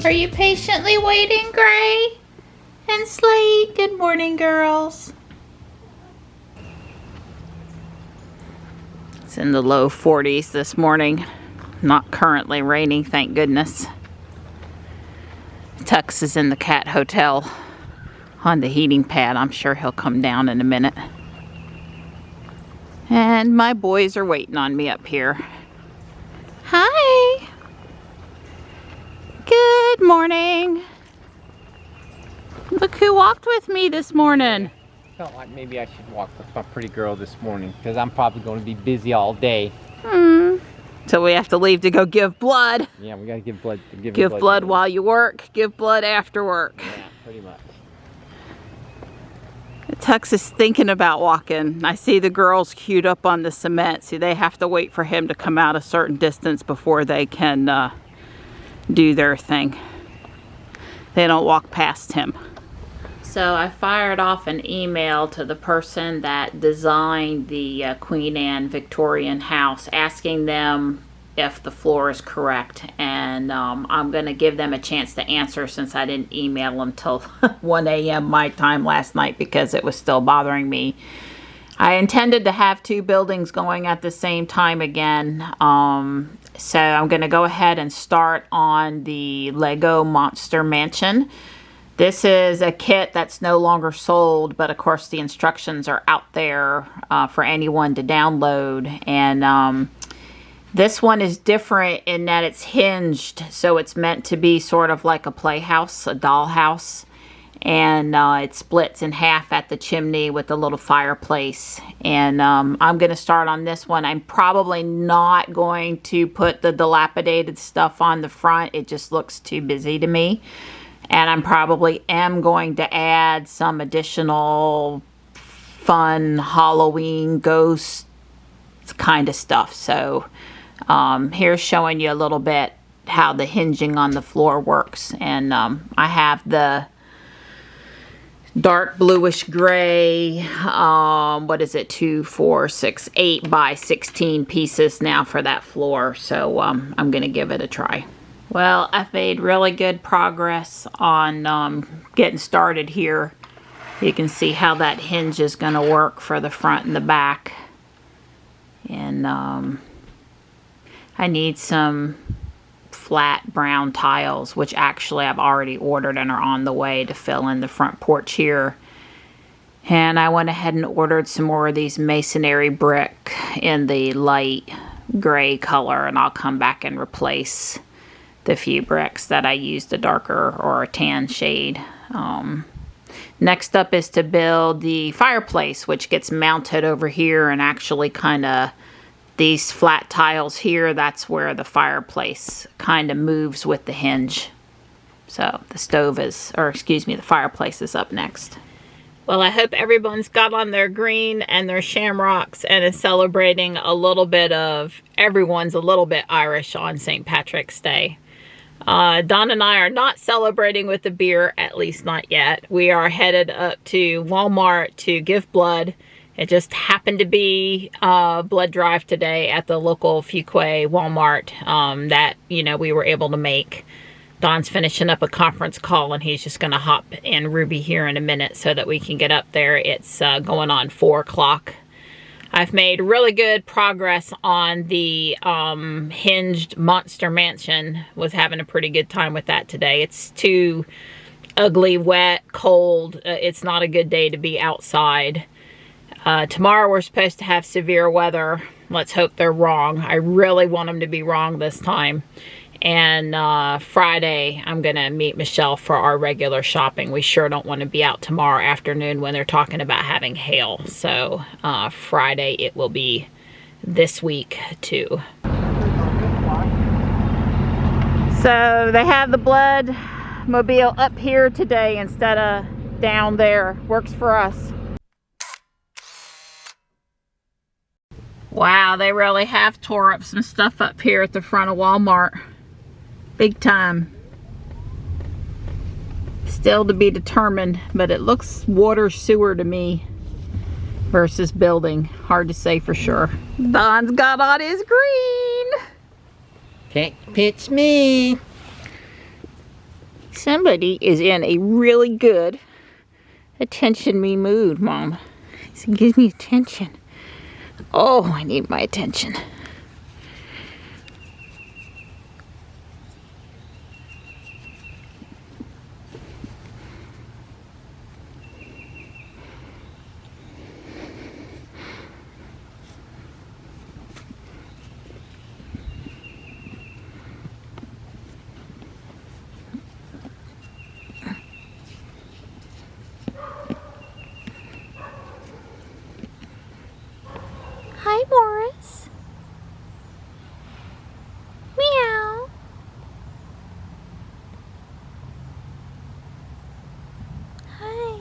Are you patiently waiting, Gray and Slate? Good morning, girls. It's in the low 40s this morning. Not currently raining, thank goodness. Tux is in the cat hotel on the heating pad. I'm sure he'll come down in a minute. And my boys are waiting on me up here. Hi. Good morning. Look who walked with me this morning. Felt like maybe I should walk with my pretty girl this morning because I'm probably going to be busy all day. So we have to leave to go give blood. Yeah, we got to give blood. Give blood while you work. Give blood after work. Yeah, pretty much. Tux is thinking about walking. I see the girls queued up on the cement. See, they have to wait for him to come out a certain distance before they can do their thing. They don't walk past him. So I fired off an email to the person that designed the Queen Anne Victorian house, asking them if the floor is correct, and I'm gonna give them a chance to answer since I didn't email them till 1 a.m. my time last night because it was still bothering me. I intended to have two buildings going at the same time again, so I'm gonna go ahead and start on the Lego Monster Mansion. This is a kit that's no longer sold, but of course the instructions are out there for anyone to download. And this one is different in that it's hinged, so it's meant to be sort of like a playhouse, a dollhouse. And it splits in half at the chimney with a little fireplace. And I'm going to start on this one. I'm probably not going to put the dilapidated stuff on the front. It just looks too busy to me. And I'm probably going to add some additional fun Halloween ghost kind of stuff. So here's showing you a little bit how the hinging on the floor works. And I have the dark bluish gray, what is it, 2, 4, 6, 8 by 16 pieces now for that floor. So I'm going to give it a try. Well, I've made really good progress on getting started here. You can see how that hinge is going to work for the front and the back. And I need some flat brown tiles, which actually I've already ordered and are on the way to fill in the front porch here. And I went ahead and ordered some more of these masonry brick in the light gray color, and I'll come back and replace the few bricks that I used a darker or a tan shade. Next up is to build the fireplace, which gets mounted over here, and actually kind of these flat tiles here, that's where the fireplace kind of moves with the hinge. So the stove is, or excuse me, the fireplace is up next. Well, I hope everyone's got on their green and their shamrocks and is celebrating a little bit of, everyone's a little bit Irish on St. Patrick's Day. Don and I are not celebrating with the beer, at least not yet. We are headed up to Walmart to give blood. It just happened to be blood drive today at the local Fuquay Walmart that, you know, we were able to make. Don's finishing up a conference call, and he's just going to hop in Ruby here in a minute so that we can get up there. It's going on 4 o'clock. I've made really good progress on the hinged Monster Mansion. Was having a pretty good time with that today. It's too ugly, wet, cold. It's not a good day to be outside. Tomorrow we're supposed to have severe weather. Let's hope they're wrong. I really want them to be wrong this time. And Friday, I'm going to meet Michelle for our regular shopping. We sure don't want to be out tomorrow afternoon when they're talking about having hail. So Friday, it will be this week too. So they have the blood mobile up here today instead of down there. Works for us. Wow, they really have tore up some stuff up here at the front of Walmart. Big time. Still to be determined, but it looks water sewer to me versus building. Hard to say for sure. Don's got on his green. Can't pitch me. Somebody is in a really good attention me mood, Mom. He said, give me attention. Oh, I need my attention. Hi, Morris. Meow. Hi.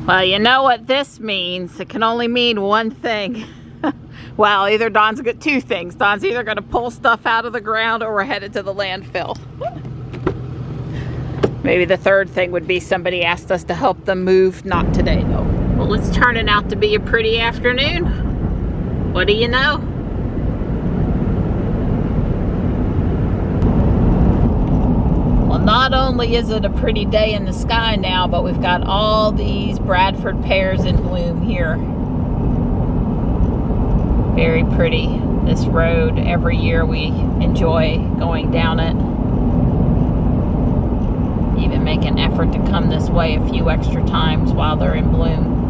Well, you know what this means. It can only mean one thing. Well, either Don's got two things. Don's either going to pull stuff out of the ground or we're headed to the landfill. Maybe the third thing would be somebody asked us to help them move. Not today, though. Well, it's turning out to be a pretty afternoon. What do you know? Well, not only is it a pretty day in the sky now, but we've got all these Bradford pears in bloom here. Very pretty. This road, every year we enjoy going down it. Even make an effort to come this way a few extra times while they're in bloom.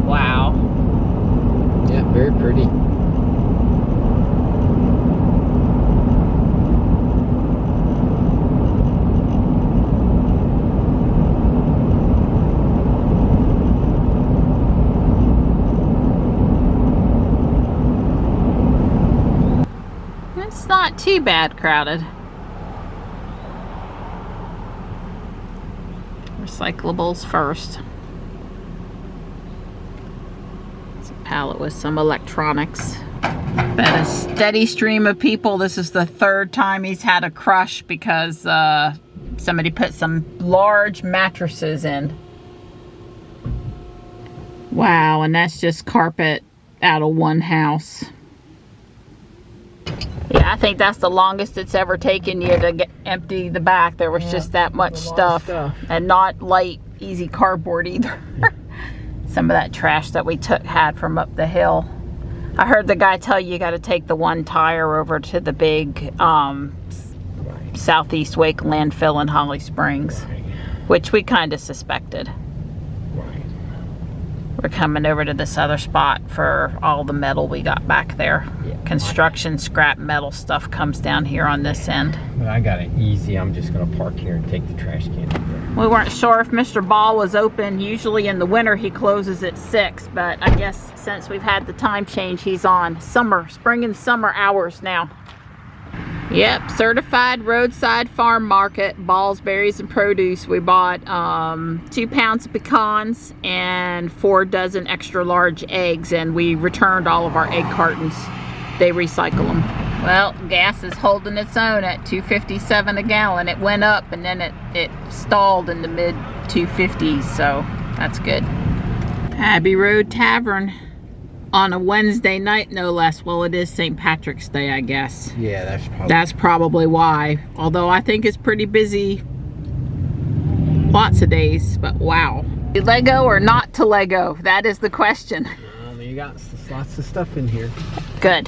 Wow. Yeah, very pretty. It's not too bad crowded. Recyclables first. It's a pallet with some electronics. Been a steady stream of people. This is the third time he's had a crush because somebody put some large mattresses in. Wow, and that's just carpet out of one house. Yeah, I think that's the longest it's ever taken you to empty the back. There was just that much stuff. And not light, easy cardboard either. Some of that trash that we had from up the hill. I heard the guy tell you got to take the one tire over to the big Southeast Wake landfill in Holly Springs, which we kind of suspected. We're coming over to this other spot for all the metal we got back there. Yeah. Construction, scrap metal stuff comes down here on this end. Well, I got it easy. I'm just going to park here and take the trash can. We weren't sure if Mr. Ball was open. Usually in the winter he closes at 6, but I guess since we've had the time change, he's on spring and summer hours now. Yep, certified roadside farm market, balls, berries, and produce. We bought 2 pounds of pecans and 4 dozen extra large eggs, and we returned all of our egg cartons. They recycle them. Well, gas is holding its own at $2.57 a gallon. It went up and then it stalled in the mid 250s, so that's good. Abbey Road Tavern. On a Wednesday night, no less. Well, it is St. Patrick's Day, I guess. Yeah, that's probably why. Although I think it's pretty busy lots of days, but wow. To Lego or not to Lego? That is the question. You got lots of stuff in here. Good.